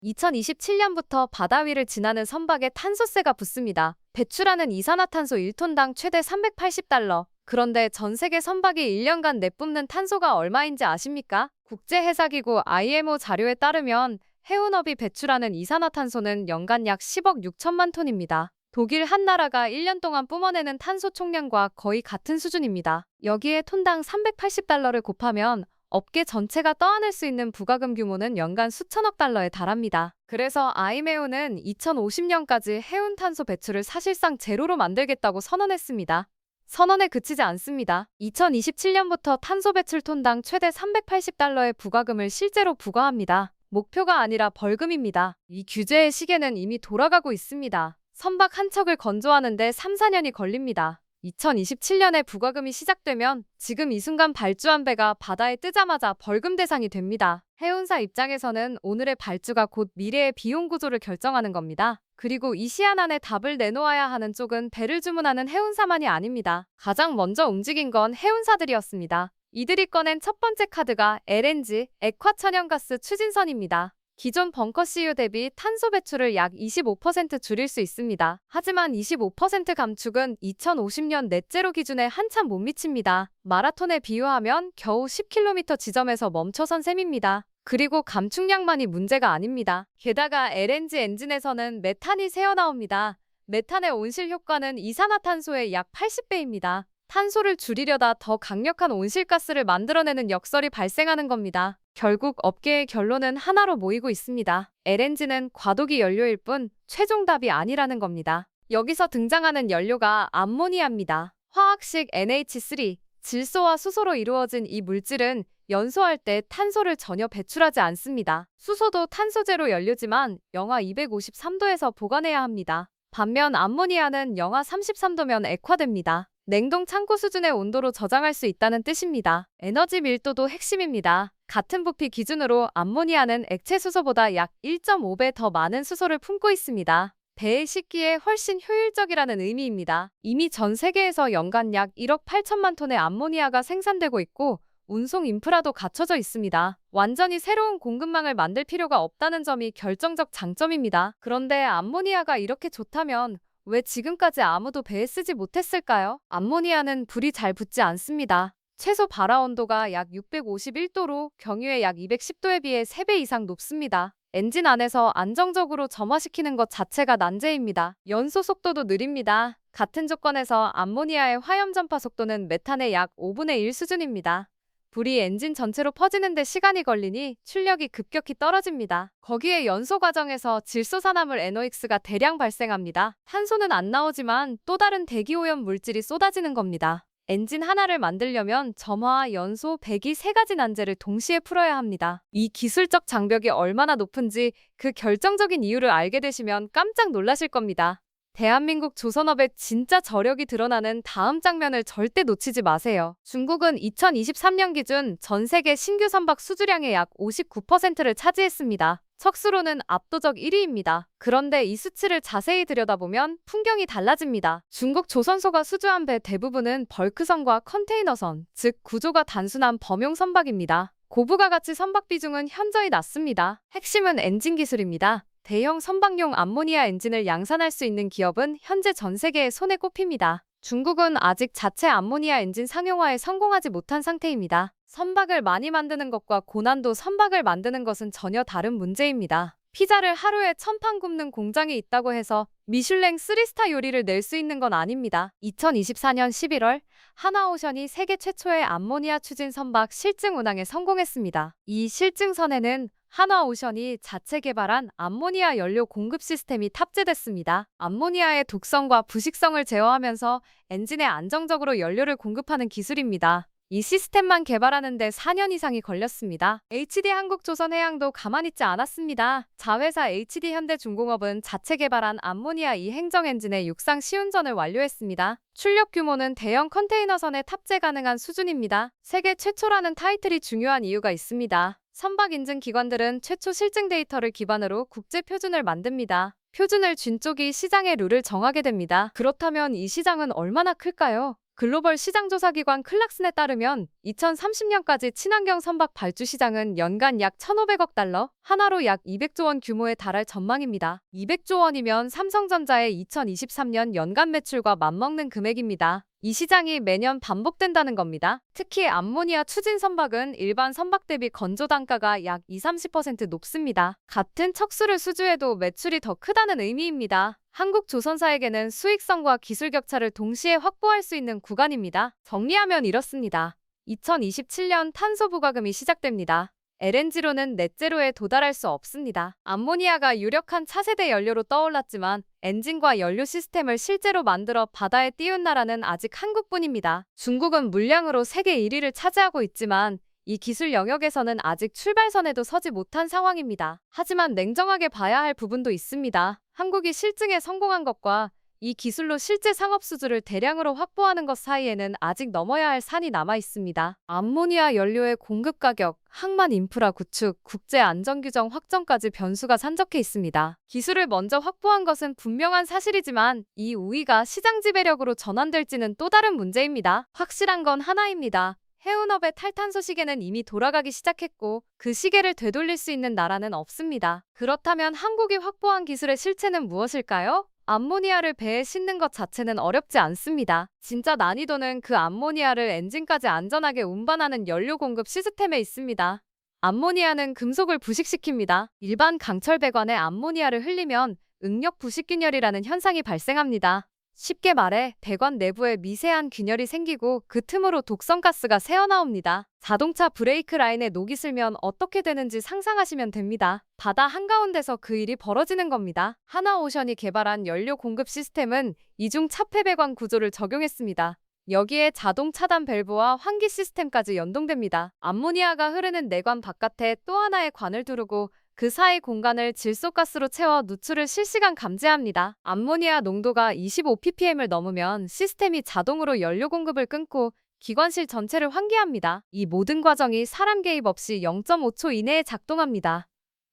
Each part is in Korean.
2027년부터 바다 위를 지나는 선박에 탄소세가 붙습니다. 배출하는 이산화탄소 1톤당 최대 $380. 그런데 전 세계 선박이 1년간 내뿜는 탄소가 얼마인지 아십니까? 국제해사기구 IMO 자료에 따르면 해운업이 배출하는 이산화탄소는 연간 약 10억 6천만 톤입니다. 독일 한 나라가 1년 동안 뿜어내는 탄소 총량과 거의 같은 수준입니다. 여기에 톤당 $380를 곱하면 업계 전체가 떠안을 수 있는 부가금 규모는 연간 수천억 달러에 달합니다. 그래서 IMO는 2050년까지 해운 탄소 배출을 사실상 제로로 만들겠다고 선언했습니다. 선언에 그치지 않습니다. 2027년부터 탄소 배출 톤당 최대 $380의 부가금을 실제로 부과합니다. 목표가 아니라 벌금입니다. 이 규제의 시계는 이미 돌아가고 있습니다. 선박 한 척을 건조하는데 3, 4년이 걸립니다. 2027년에 부가금이 시작되면 지금 이 순간 발주한 배가 바다에 뜨자마자 벌금 대상이 됩니다. 해운사 입장에서는 오늘의 발주가 곧 미래의 비용 구조를 결정하는 겁니다. 그리고 이 시한 안에 답을 내놓아야 하는 쪽은 배를 주문하는 해운사만이 아닙니다. 가장 먼저 움직인 건 해운사들이었습니다. 이들이 꺼낸 첫 번째 카드가 LNG, 액화천연가스 추진선입니다. 기존 벙커 CU 대비 탄소 배출을 약 25% 줄일 수 있습니다. 하지만 25% 감축은 2050년 넷제로 기준에 한참 못 미칩니다. 마라톤에 비유하면 겨우 10km 지점에서 멈춰선 셈입니다. 그리고 감축량만이 문제가 아닙니다. 게다가 LNG 엔진에서는 메탄이 새어나옵니다. 메탄의 온실 효과는 이산화탄소의 약 80배입니다. 탄소를 줄이려다 더 강력한 온실가스를 만들어내는 역설이 발생하는 겁니다. 결국 업계의 결론은 하나로 모이고 있습니다. LNG는 과도기 연료일 뿐 최종 답이 아니라는 겁니다. 여기서 등장하는 연료가 암모니아입니다. 화학식 NH3, 질소와 수소로 이루어진 이 물질은 연소할 때 탄소를 전혀 배출하지 않습니다. 수소도 탄소제로 연료지만 영하 253도에서 보관해야 합니다. 반면 암모니아는 영하 33도면 액화됩니다. 냉동 창고 수준의 온도로 저장할 수 있다는 뜻입니다. 에너지 밀도도 핵심입니다. 같은 부피 기준으로 암모니아는 액체 수소보다 약 1.5배 더 많은 수소를 품고 있습니다. 배에 싣기에 훨씬 효율적이라는 의미입니다. 이미 전 세계에서 연간 약 1억 8천만 톤의 암모니아가 생산되고 있고 운송 인프라도 갖춰져 있습니다. 완전히 새로운 공급망을 만들 필요가 없다는 점이 결정적 장점입니다. 그런데 암모니아가 이렇게 좋다면 왜 지금까지 아무도 배에 쓰지 못했을까요? 암모니아는 불이 잘 붙지 않습니다. 최소 발화 온도가 약 651도로 경유의 약 210도에 비해 3배 이상 높습니다. 엔진 안에서 안정적으로 점화시키는 것 자체가 난제입니다. 연소 속도도 느립니다. 같은 조건에서 암모니아의 화염 전파 속도는 메탄의 약 5분의 1 수준입니다. 불이 엔진 전체로 퍼지는데 시간이 걸리니 출력이 급격히 떨어집니다. 거기에 연소 과정에서 질소산화물 NOx가 대량 발생합니다. 탄소는 안 나오지만 또 다른 대기오염 물질이 쏟아지는 겁니다. 엔진 하나를 만들려면 점화, 연소, 배기 3가지 난제를 동시에 풀어야 합니다. 이 기술적 장벽이 얼마나 높은지 그 결정적인 이유를 알게 되시면 깜짝 놀라실 겁니다. 대한민국 조선업의 진짜 저력이 드러나는 다음 장면을 절대 놓치지 마세요. 중국은 2023년 기준 전 세계 신규 선박 수주량의 약 59%를 차지했습니다. 척수로는 압도적 1위입니다. 그런데 이 수치를 자세히 들여다보면 풍경이 달라집니다. 중국 조선소가 수주한 배 대부분은 벌크선과 컨테이너선, 즉 구조가 단순한 범용 선박입니다. 고부가 가치 선박 비중은 현저히 낮습니다. 핵심은 엔진 기술입니다. 대형 선박용 암모니아 엔진을 양산할 수 있는 기업은 현재 전 세계에 손에 꼽힙니다. 중국은 아직 자체 암모니아 엔진 상용화에 성공하지 못한 상태입니다. 선박을 많이 만드는 것과 고난도 선박을 만드는 것은 전혀 다른 문제입니다. 피자를 하루에 1000판 굽는 공장이 있다고 해서 미슐랭 3스타 요리를 낼 수 있는 건 아닙니다. 2024년 11월 하나오션이 세계 최초의 암모니아 추진 선박 실증 운항에 성공했습니다. 이 실증선에는 한화오션이 자체 개발한 암모니아 연료 공급 시스템이 탑재됐습니다. 암모니아의 독성과 부식성을 제어하면서 엔진에 안정적으로 연료를 공급하는 기술입니다. 이 시스템만 개발하는 데 4년 이상이 걸렸습니다. HD 한국조선해양도 가만히 있지 않았습니다. 자회사 HD현대중공업은 자체 개발한 암모니아 2행정 엔진의 육상 시운전을 완료했습니다. 출력 규모는 대형 컨테이너선에 탑재 가능한 수준입니다. 세계 최초라는 타이틀이 중요한 이유가 있습니다. 선박 인증 기관들은 최초 실증 데이터를 기반으로 국제 표준을 만듭니다. 표준을 쥔 쪽이 시장의 룰을 정하게 됩니다. 그렇다면 이 시장은 얼마나 클까요? 글로벌 시장조사기관 클락슨에 따르면 2030년까지 친환경 선박 발주 시장은 연간 약 1,500억 달러, 하나로 약 200조 원 규모에 달할 전망입니다. 200조 원이면 삼성전자의 2023년 연간 매출과 맞먹는 금액입니다. 이 시장이 매년 반복된다는 겁니다. 특히 암모니아 추진 선박은 일반 선박 대비 건조 단가가 약 20~30% 높습니다. 같은 척수를 수주해도 매출이 더 크다는 의미입니다. 한국 조선사에게는 수익성과 기술 격차를 동시에 확보할 수 있는 구간입니다. 정리하면 이렇습니다. 2027년 탄소 부과금이 시작됩니다. LNG로는 넷제로에 도달할 수 없습니다. 암모니아가 유력한 차세대 연료로 떠올랐지만 엔진과 연료 시스템을 실제로 만들어 바다에 띄운 나라는 아직 한국뿐입니다. 중국은 물량으로 세계 1위를 차지하고 있지만 이 기술 영역에서는 아직 출발선에도 서지 못한 상황입니다. 하지만 냉정하게 봐야 할 부분도 있습니다. 한국이 실증에 성공한 것과 이 기술로 실제 상업 수주를 대량으로 확보하는 것 사이에는 아직 넘어야 할 산이 남아 있습니다. 암모니아 연료의 공급 가격, 항만 인프라 구축, 국제 안전 규정 확정까지 변수가 산적해 있습니다. 기술을 먼저 확보한 것은 분명한 사실이지만 이 우위가 시장 지배력으로 전환될지는 또 다른 문제입니다. 확실한 건 하나입니다. 해운업의 탈탄소 시계는 이미 돌아가기 시작했고 그 시계를 되돌릴 수 있는 나라는 없습니다. 그렇다면 한국이 확보한 기술의 실체는 무엇일까요? 암모니아를 배에 싣는 것 자체는 어렵지 않습니다. 진짜 난이도는 그 암모니아를 엔진까지 안전하게 운반하는 연료 공급 시스템에 있습니다. 암모니아는 금속을 부식시킵니다. 일반 강철 배관에 암모니아를 흘리면 응력 부식균열이라는 현상이 발생합니다. 쉽게 말해 배관 내부에 미세한 균열이 생기고 그 틈으로 독성가스가 새어나옵니다. 자동차 브레이크 라인에 녹이 슬면 어떻게 되는지 상상하시면 됩니다. 바다 한가운데서 그 일이 벌어지는 겁니다. 하나오션이 개발한 연료 공급 시스템은 이중 차폐 배관 구조를 적용했습니다. 여기에 자동 차단 밸브와 환기 시스템까지 연동됩니다. 암모니아가 흐르는 내관 바깥에 또 하나의 관을 두르고 그 사이 공간을 질소가스로 채워 누출을 실시간 감지합니다. 암모니아 농도가 25ppm을 넘으면 시스템이 자동으로 연료 공급을 끊고 기관실 전체를 환기합니다. 이 모든 과정이 사람 개입 없이 0.5초 이내에 작동합니다.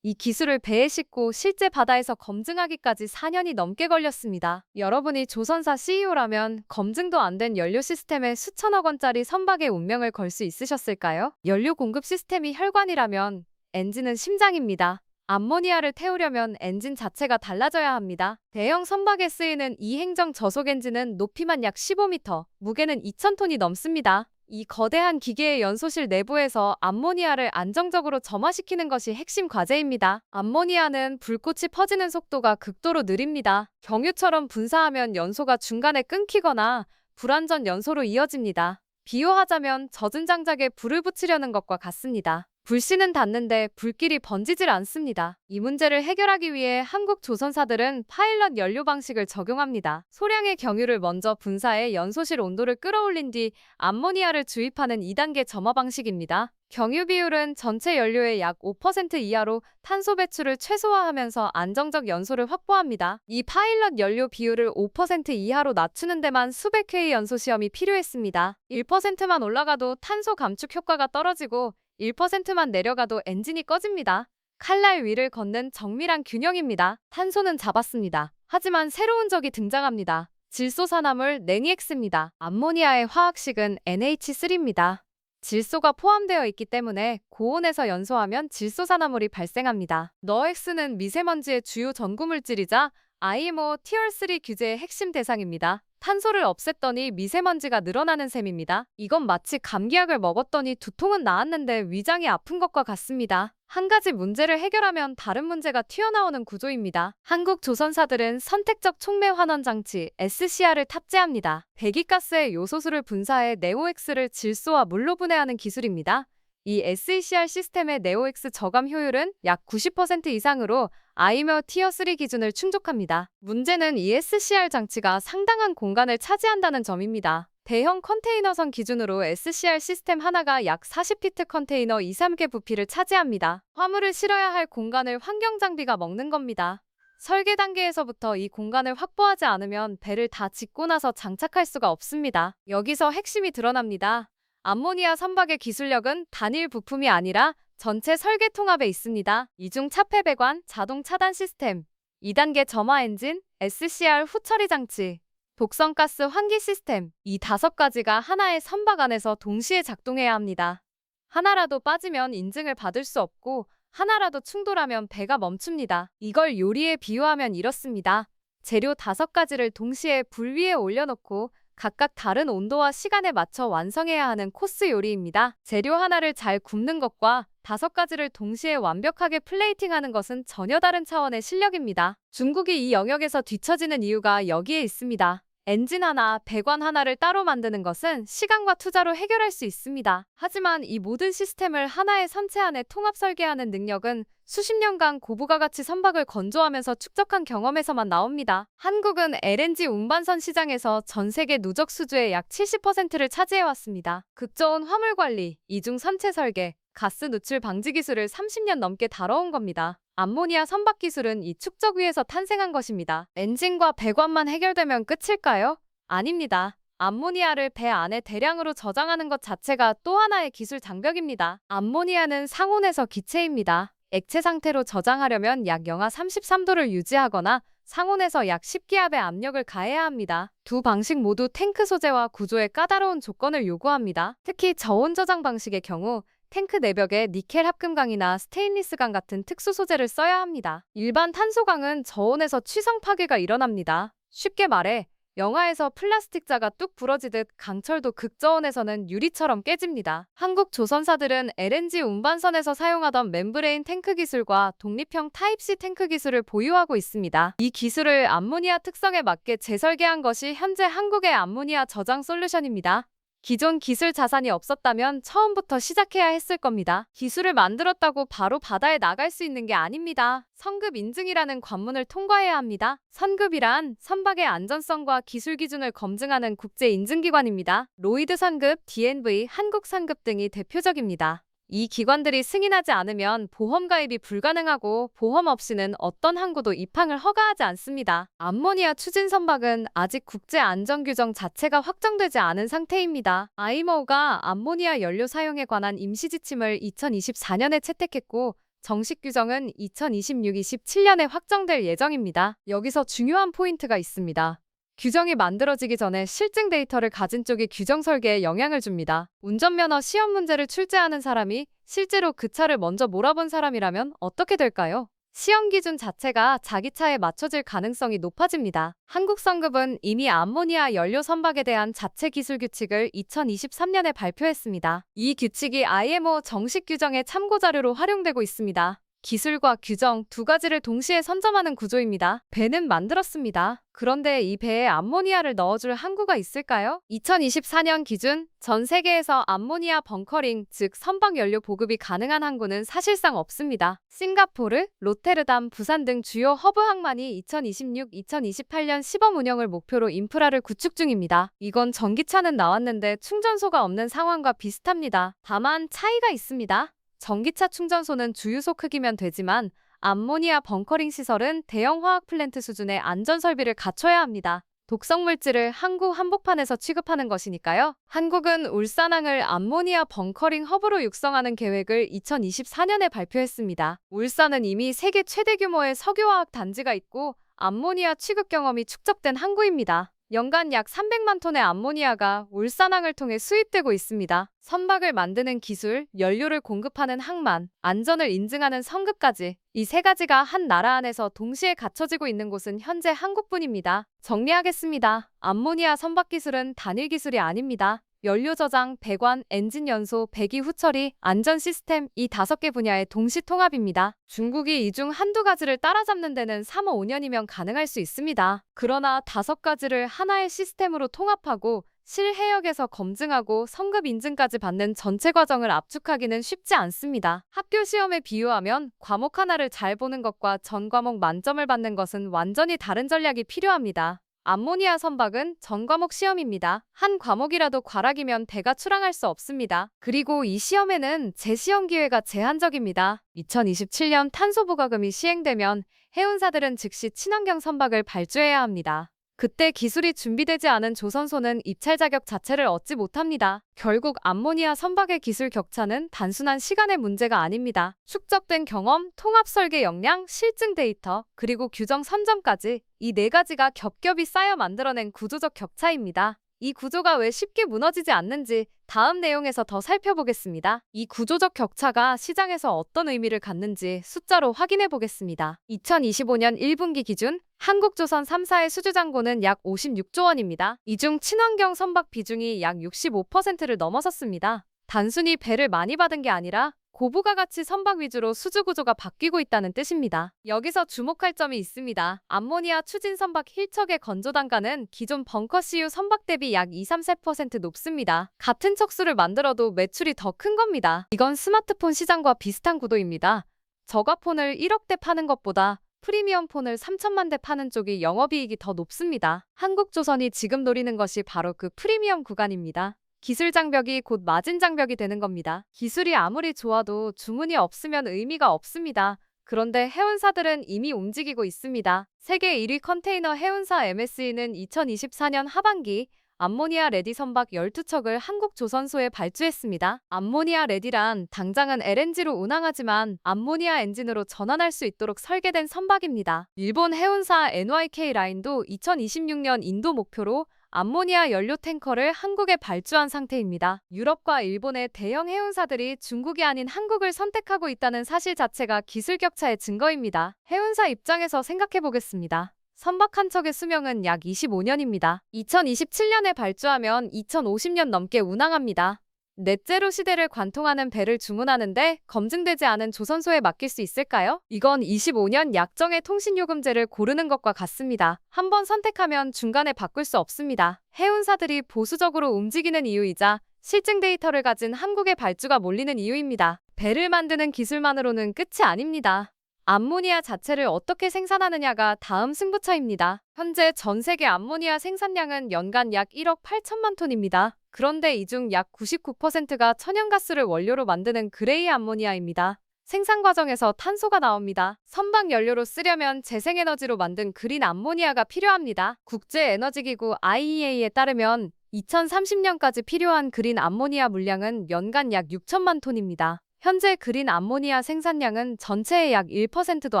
이 기술을 배에 싣고 실제 바다에서 검증하기까지 4년이 넘게 걸렸습니다. 여러분이 조선사 CEO라면 검증도 안 된 연료 시스템에 수천억 원짜리 선박의 운명을 걸 수 있으셨을까요? 연료 공급 시스템이 혈관이라면 엔진은 심장입니다. 암모니아를 태우려면 엔진 자체가 달라져야 합니다. 대형 선박에 쓰이는 이행정 저속 엔진은 높이만 약 15m, 무게는 2,000톤이 넘습니다. 이 거대한 기계의 연소실 내부에서 암모니아를 안정적으로 점화시키는 것이 핵심 과제입니다. 암모니아는 불꽃이 퍼지는 속도가 극도로 느립니다. 경유처럼 분사하면 연소가 중간에 끊기거나 불완전 연소로 이어집니다. 비유하자면 젖은 장작에 불을 붙이려는 것과 같습니다. 불씨는 닿는데 불길이 번지질 않습니다. 이 문제를 해결하기 위해 한국 조선사들은 파일럿 연료 방식을 적용합니다. 소량의 경유를 먼저 분사해 연소실 온도를 끌어올린 뒤 암모니아를 주입하는 2단계 점화 방식입니다. 경유 비율은 전체 연료의 약 5% 이하로 탄소 배출을 최소화하면서 안정적 연소를 확보합니다. 이 파일럿 연료 비율을 5% 이하로 낮추는 데만 수백 회의 연소 시험이 필요했습니다. 1%만 올라가도 탄소 감축 효과가 떨어지고 1%만 내려가도 엔진이 꺼집니다. 칼날 위를 걷는 정밀한 균형입니다. 탄소는 잡았습니다. 하지만 새로운 적이 등장합니다. 질소산화물 냉이엑스입니다. 암모니아의 화학식은 NH3입니다. 질소가 포함되어 있기 때문에 고온에서 연소하면 질소산화물이 발생합니다. 너엑스는 미세먼지의 주요 전구물질이자 IMO Tier3 규제의 핵심 대상입니다. 탄소를 없앴더니 미세먼지가 늘어나는 셈입니다. 이건 마치 감기약을 먹었더니 두통은 나았는데 위장이 아픈 것과 같습니다. 한 가지 문제를 해결하면 다른 문제가 튀어나오는 구조입니다. 한국 조선사들은 선택적 촉매 환원 장치 SCR을 탑재합니다. 배기가스의 요소수를 분사해 네오엑스를 질소와 물로 분해하는 기술입니다. 이 SCR 시스템의 네오엑스 저감 효율은 약 90% 이상으로 IMO Tier3 기준을 충족합니다. 문제는 이 SCR 장치가 상당한 공간을 차지한다는 점입니다. 대형 컨테이너선 기준으로 SCR 시스템 하나가 약 40피트 컨테이너 2~3개 부피를 차지합니다. 화물을 실어야 할 공간을 환경장비가 먹는 겁니다. 설계 단계에서부터 이 공간을 확보하지 않으면 배를 다 짓고 나서 장착할 수가 없습니다. 여기서 핵심이 드러납니다. 암모니아 선박의 기술력은 단일 부품이 아니라 전체 설계 통합에 있습니다. 이중 차폐 배관, 자동 차단 시스템, 2단계 점화 엔진, SCR 후처리 장치, 독성가스 환기 시스템. 이 5가지가 하나의 선박 안에서 동시에 작동해야 합니다. 하나라도 빠지면 인증을 받을 수 없고 하나라도 충돌하면 배가 멈춥니다. 이걸 요리에 비유하면 이렇습니다. 재료 5가지를 동시에 불 위에 올려놓고 각각 다른 온도와 시간에 맞춰 완성해야 하는 코스 요리입니다. 재료 하나를 잘 굽는 것과 5가지를 동시에 완벽하게 플레이팅하는 것은 전혀 다른 차원의 실력입니다. 중국이 이 영역에서 뒤처지는 이유가 여기에 있습니다. 엔진 하나, 배관 하나를 따로 만드는 것은 시간과 투자로 해결할 수 있습니다. 하지만 이 모든 시스템을 하나의 선체 안에 통합 설계하는 능력은 수십 년간 고부가가치 선박을 건조하면서 축적한 경험에서만 나옵니다. 한국은 LNG 운반선 시장에서 전 세계 누적 수주의 약 70%를 차지해왔습니다. 극저온 화물 관리, 이중 선체 설계, 가스 누출 방지 기술을 30년 넘게 다뤄온 겁니다. 암모니아 선박 기술은 이 축적 위에서 탄생한 것입니다. 엔진과 배관만 해결되면 끝일까요? 아닙니다. 암모니아를 배 안에 대량으로 저장하는 것 자체가 또 하나의 기술 장벽입니다. 암모니아는 상온에서 기체입니다. 액체 상태로 저장하려면 약 영하 33도를 유지하거나 상온에서 약 10기압의 압력을 가해야 합니다. 두 방식 모두 탱크 소재와 구조에 까다로운 조건을 요구합니다. 특히 저온 저장 방식의 경우 탱크 내벽에 니켈 합금강이나 스테인리스강 같은 특수 소재를 써야 합니다. 일반 탄소강은 저온에서 취성 파괴가 일어납니다. 쉽게 말해 영화에서 플라스틱 자가 뚝 부러지듯 강철도 극저온에서는 유리처럼 깨집니다. 한국 조선사들은 LNG 운반선에서 사용하던 멤브레인 탱크 기술과 독립형 타입C 탱크 기술을 보유하고 있습니다. 이 기술을 암모니아 특성에 맞게 재설계한 것이 현재 한국의 암모니아 저장 솔루션입니다. 기존 기술 자산이 없었다면 처음부터 시작해야 했을 겁니다. 기술을 만들었다고 바로 바다에 나갈 수 있는 게 아닙니다. 선급 인증이라는 관문을 통과해야 합니다. 선급이란 선박의 안전성과 기술 기준을 검증하는 국제 인증기관입니다. 로이드 선급, DNV, 한국 선급 등이 대표적입니다. 이 기관들이 승인하지 않으면 보험 가입이 불가능하고 보험 없이는 어떤 항구도 입항을 허가하지 않습니다. 암모니아 추진 선박은 아직 국제 안전 규정 자체가 확정되지 않은 상태입니다. IMO가 암모니아 연료 사용에 관한 임시 지침을 2024년에 채택했고 정식 규정은 2026-27년에 확정될 예정입니다. 여기서 중요한 포인트가 있습니다. 규정이 만들어지기 전에 실증 데이터를 가진 쪽이 규정 설계에 영향을 줍니다. 운전면허 시험 문제를 출제하는 사람이 실제로 그 차를 먼저 몰아본 사람이라면 어떻게 될까요? 시험 기준 자체가 자기 차에 맞춰질 가능성이 높아집니다. 한국선급은 이미 암모니아 연료 선박에 대한 자체 기술 규칙을 2023년에 발표했습니다. 이 규칙이 IMO 정식 규정의 참고자료로 활용되고 있습니다. 기술과 규정 2가지를 동시에 선점하는 구조입니다. 배는 만들었습니다. 그런데 이 배에 암모니아를 넣어줄 항구가 있을까요? 2024년 기준 전 세계에서 암모니아 벙커링, 즉 선박 연료 보급이 가능한 항구는 사실상 없습니다. 싱가포르, 로테르담, 부산 등 주요 허브 항만이 2026-2028년 시범 운영을 목표로 인프라를 구축 중입니다. 이건 전기차는 나왔는데 충전소가 없는 상황과 비슷합니다. 다만 차이가 있습니다. 전기차 충전소는 주유소 크기면 되지만 암모니아 벙커링 시설은 대형 화학 플랜트 수준의 안전 설비를 갖춰야 합니다. 독성 물질을 항구 한복판에서 취급하는 것이니까요. 한국은 울산항을 암모니아 벙커링 허브로 육성하는 계획을 2024년에 발표했습니다. 울산은 이미 세계 최대 규모의 석유화학 단지가 있고 암모니아 취급 경험이 축적된 항구입니다. 연간 약 300만 톤의 암모니아가 울산항을 통해 수입되고 있습니다. 선박을 만드는 기술, 연료를 공급하는 항만, 안전을 인증하는 선급까지 이 3가지가 한 나라 안에서 동시에 갖춰지고 있는 곳은 현재 한국뿐입니다. 정리하겠습니다. 암모니아 선박 기술은 단일 기술이 아닙니다. 연료 저장, 배관, 엔진 연소, 배기 후처리, 안전 시스템 이 5개 분야의 동시 통합입니다. 중국이 이 중 한두 가지를 따라잡는 데는 3-5년이면 가능할 수 있습니다. 그러나 5가지를 하나의 시스템으로 통합하고 실해역에서 검증하고 선급 인증까지 받는 전체 과정을 압축하기는 쉽지 않습니다. 학교 시험에 비유하면 과목 하나를 잘 보는 것과 전 과목 만점을 받는 것은 완전히 다른 전략이 필요합니다. 암모니아 선박은 전 과목 시험입니다. 한 과목이라도 과락이면 배가 출항할 수 없습니다. 그리고 이 시험에는 재시험 기회가 제한적입니다. 2027년 탄소 부과금이 시행되면 해운사들은 즉시 친환경 선박을 발주해야 합니다. 그때 기술이 준비되지 않은 조선소는 입찰 자격 자체를 얻지 못합니다. 결국 암모니아 선박의 기술 격차는 단순한 시간의 문제가 아닙니다. 축적된 경험, 통합 설계 역량, 실증 데이터, 그리고 규정 선점까지 이 네 가지가 겹겹이 쌓여 만들어낸 구조적 격차입니다. 이 구조가 왜 쉽게 무너지지 않는지 다음 내용에서 더 살펴보겠습니다. 이 구조적 격차가 시장에서 어떤 의미를 갖는지 숫자로 확인해 보겠습니다. 2025년 1분기 기준 한국조선 3사의 수주잔고는 약 56조 원입니다. 이 중 친환경 선박 비중이 약 65%를 넘어섰습니다. 단순히 배를 많이 받은 게 아니라 고부가가치 선박 위주로 수주 구조가 바뀌고 있다는 뜻입니다. 여기서 주목할 점이 있습니다. 암모니아 추진 선박 1척의 건조 단가는 기존 벙커 CU 선박 대비 약 2~3% 높습니다. 같은 척수를 만들어도 매출이 더 큰 겁니다. 이건 스마트폰 시장과 비슷한 구도입니다. 저가폰을 1억대 파는 것보다 프리미엄 폰을 3천만 대 파는 쪽이 영업이익이 더 높습니다. 한국조선이 지금 노리는 것이 바로 그 프리미엄 구간입니다. 기술 장벽이 곧 마진 장벽이 되는 겁니다. 기술이 아무리 좋아도 주문이 없으면 의미가 없습니다. 그런데 해운사들은 이미 움직이고 있습니다. 세계 1위 컨테이너 해운사 MSE는 2024년 하반기 암모니아 레디 선박 12척을 한국조선소에 발주했습니다. 암모니아 레디란 당장은 LNG로 운항하지만 암모니아 엔진으로 전환할 수 있도록 설계된 선박입니다. 일본 해운사 NYK 라인도 2026년 인도 목표로 암모니아 연료 탱커를 한국에 발주한 상태입니다. 유럽과 일본의 대형 해운사들이 중국이 아닌 한국을 선택하고 있다는 사실 자체가 기술 격차의 증거입니다. 해운사 입장에서 생각해 보겠습니다. 선박 한 척의 수명은 약 25년입니다. 2027년에 발주하면 2050년 넘게 운항합니다. 넷제로 시대를 관통하는 배를 주문하는데 검증되지 않은 조선소에 맡길 수 있을까요? 이건 25년 약정의 통신요금제를 고르는 것과 같습니다. 한번 선택하면 중간에 바꿀 수 없습니다. 해운사들이 보수적으로 움직이는 이유이자 실증 데이터를 가진 한국의 발주가 몰리는 이유입니다. 배를 만드는 기술만으로는 끝이 아닙니다. 암모니아 자체를 어떻게 생산하느냐가 다음 승부처입니다. 현재 전 세계 암모니아 생산량은 연간 약 1억 8천만 톤입니다. 그런데 이 중 약 99%가 천연가스를 원료로 만드는 그레이 암모니아입니다. 생산 과정에서 탄소가 나옵니다. 선박 연료로 쓰려면 재생에너지로 만든 그린 암모니아가 필요합니다. 국제에너지기구 IEA에 따르면 2030년까지 필요한 그린 암모니아 물량은 연간 약 6천만 톤입니다. 현재 그린 암모니아 생산량은 전체의 약 1%도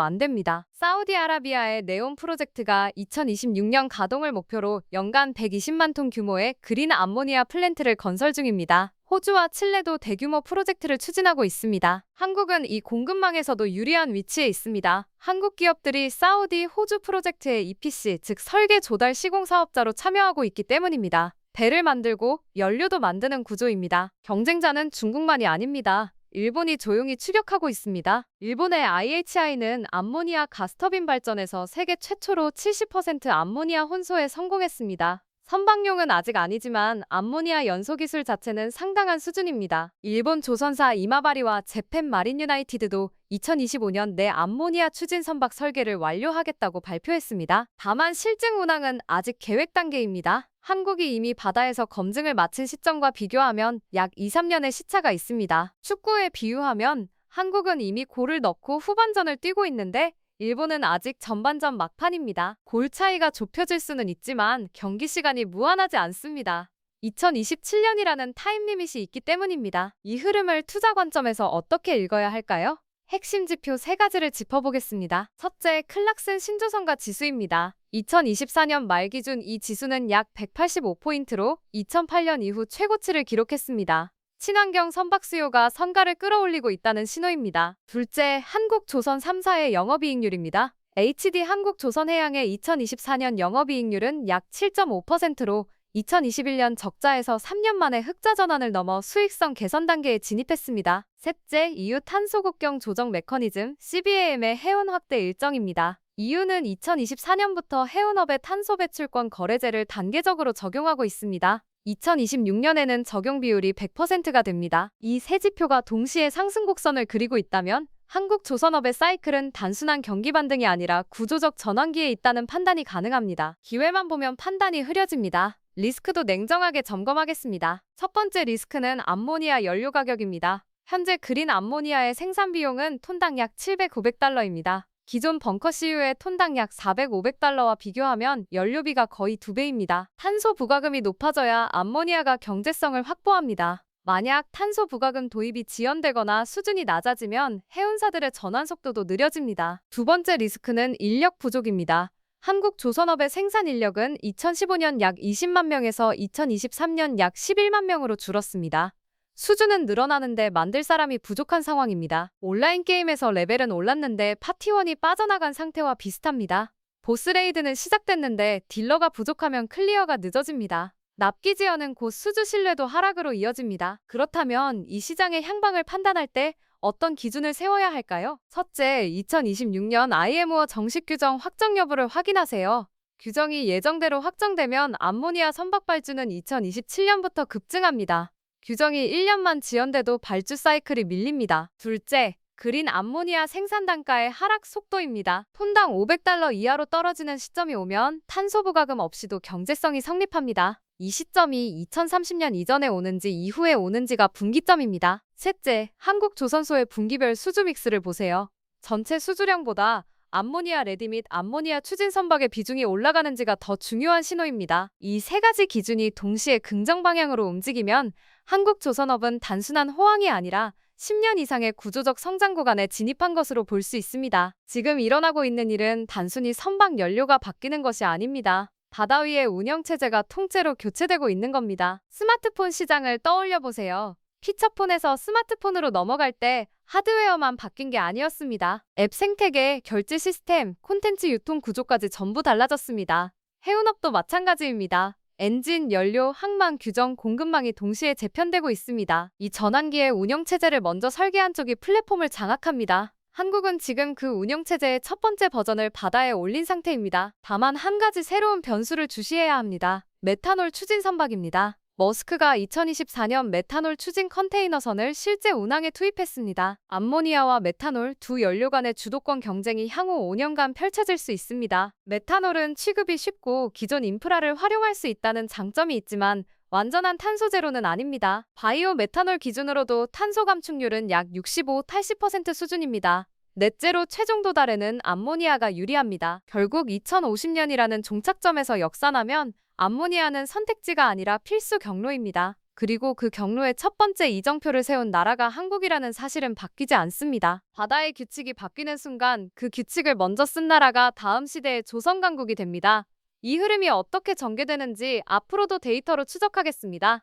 안 됩니다. 사우디아라비아의 네온 프로젝트가 2026년 가동을 목표로 연간 120만 톤 규모의 그린 암모니아 플랜트를 건설 중입니다. 호주와 칠레도 대규모 프로젝트를 추진하고 있습니다. 한국은 이 공급망에서도 유리한 위치에 있습니다. 한국 기업들이 사우디, 호주 프로젝트의 EPC, 즉 설계 조달 시공 사업자로 참여하고 있기 때문입니다. 배를 만들고 연료도 만드는 구조입니다. 경쟁자는 중국만이 아닙니다. 일본이 조용히 추격하고 있습니다. 일본의 IHI는 암모니아 가스터빈 발전에서 세계 최초로 70% 암모니아 혼소에 성공했습니다. 선박용은 아직 아니지만 암모니아 연소 기술 자체는 상당한 수준입니다. 일본 조선사 이마바리와 재팬 마린 유나이티드도 2025년 내 암모니아 추진 선박 설계를 완료하겠다고 발표했습니다. 다만 실증 운항은 아직 계획 단계입니다. 한국이 이미 바다에서 검증을 마친 시점과 비교하면 약 2~3년의 시차가 있습니다. 축구에 비유하면 한국은 이미 골을 넣고 후반전을 뛰고 있는데 일본은 아직 전반전 막판입니다. 골 차이가 좁혀질 수는 있지만 경기 시간이 무한하지 않습니다. 2027년이라는 타임리밋이 있기 때문입니다. 이 흐름을 투자 관점에서 어떻게 읽어야 할까요? 핵심 지표 3가지를 짚어보겠습니다. 첫째, 클락슨 신조선가 지수입니다. 2024년 말 기준 이 지수는 약 185포인트로 2008년 이후 최고치를 기록했습니다. 친환경 선박 수요가 선가를 끌어올리고 있다는 신호입니다. 둘째, 한국조선 3사의 영업이익률입니다. HD 한국조선해양의 2024년 영업이익률은 약 7.5%로 2021년 적자에서 3년 만에 흑자 전환을 넘어 수익성 개선 단계에 진입했습니다. 셋째, EU 탄소 국경 조정 메커니즘 CBAM의 해운 확대 일정입니다. EU는 2024년부터 해운업의 탄소 배출권 거래제를 단계적으로 적용하고 있습니다. 2026년에는 적용 비율이 100%가 됩니다. 이 세 지표가 동시에 상승 곡선을 그리고 있다면 한국 조선업의 사이클은 단순한 경기 반등이 아니라 구조적 전환기에 있다는 판단이 가능합니다. 기회만 보면 판단이 흐려집니다. 리스크도 냉정하게 점검하겠습니다. 첫 번째 리스크는 암모니아 연료 가격입니다. 현재 그린 암모니아의 생산 비용은 톤당 약 700~900달러입니다. 기존 벙커 CU의 톤당 약 400, 500달러와 비교하면 연료비가 거의 2배입니다. 탄소 부과금이 높아져야 암모니아가 경제성을 확보합니다. 만약 탄소 부과금 도입이 지연되거나 수준이 낮아지면 해운사들의 전환 속도도 느려집니다. 두 번째 리스크는 인력 부족입니다. 한국 조선업의 생산 인력은 2015년 약 20만 명에서 2023년 약 11만 명으로 줄었습니다. 수준은 늘어나는데 만들 사람이 부족한 상황입니다. 온라인 게임에서 레벨은 올랐는데 파티원이 빠져나간 상태와 비슷합니다. 보스레이드는 시작됐는데 딜러가 부족하면 클리어가 늦어집니다. 납기 지연은 곧 수주 신뢰도 하락으로 이어집니다. 그렇다면 이 시장의 향방을 판단할 때 어떤 기준을 세워야 할까요? 첫째, 2026년 IMO 정식 규정 확정 여부를 확인하세요. 규정이 예정대로 확정되면 암모니아 선박 발주는 2027년부터 급증합니다. 규정이 1년만 지연돼도 발주 사이클이 밀립니다. 둘째, 그린 암모니아 생산 단가의 하락 속도입니다. 톤당 500달러 이하로 떨어지는 시점이 오면 탄소 부과금 없이도 경제성이 성립합니다. 이 시점이 2030년 이전에 오는지 이후에 오는지가 분기점입니다. 셋째, 한국조선소의 분기별 수주 믹스를 보세요. 전체 수주량보다 암모니아 레디 및 암모니아 추진 선박의 비중이 올라가는지가 더 중요한 신호입니다. 이 세 가지 기준이 동시에 긍정 방향으로 움직이면 한국조선업은 단순한 호황이 아니라 10년 이상의 구조적 성장 구간에 진입한 것으로 볼 수 있습니다. 지금 일어나고 있는 일은 단순히 선박 연료가 바뀌는 것이 아닙니다. 바다 위의 운영체제가 통째로 교체되고 있는 겁니다. 스마트폰 시장을 떠올려 보세요. 피처폰에서 스마트폰으로 넘어갈 때 하드웨어만 바뀐 게 아니었습니다. 앱 생태계, 결제 시스템, 콘텐츠 유통 구조까지 전부 달라졌습니다. 해운업도 마찬가지입니다. 엔진, 연료, 항만, 규정, 공급망이 동시에 재편되고 있습니다. 이 전환기의 운영체제를 먼저 설계한 쪽이 플랫폼을 장악합니다. 한국은 지금 그 운영체제의 첫 번째 버전을 바다에 올린 상태입니다. 다만 한 가지 새로운 변수를 주시해야 합니다. 메탄올 추진 선박입니다. 머스크가 2024년 메탄올 추진 컨테이너선을 실제 운항에 투입했습니다. 암모니아와 메탄올 두 연료 간의 주도권 경쟁이 향후 5년간 펼쳐질 수 있습니다. 메탄올은 취급이 쉽고 기존 인프라를 활용할 수 있다는 장점이 있지만 완전한 탄소 제로는 아닙니다. 바이오 메탄올 기준으로도 탄소 감축률은 약 65, 80% 수준입니다. 넷제로 최종 도달에는 암모니아가 유리합니다. 결국 2050년이라는 종착점에서 역산하면 암모니아는 선택지가 아니라 필수 경로입니다. 그리고 그 경로의 첫 번째 이정표를 세운 나라가 한국이라는 사실은 바뀌지 않습니다. 바다의 규칙이 바뀌는 순간 그 규칙을 먼저 쓴 나라가 다음 시대의 조선 강국이 됩니다. 이 흐름이 어떻게 전개되는지 앞으로도 데이터로 추적하겠습니다.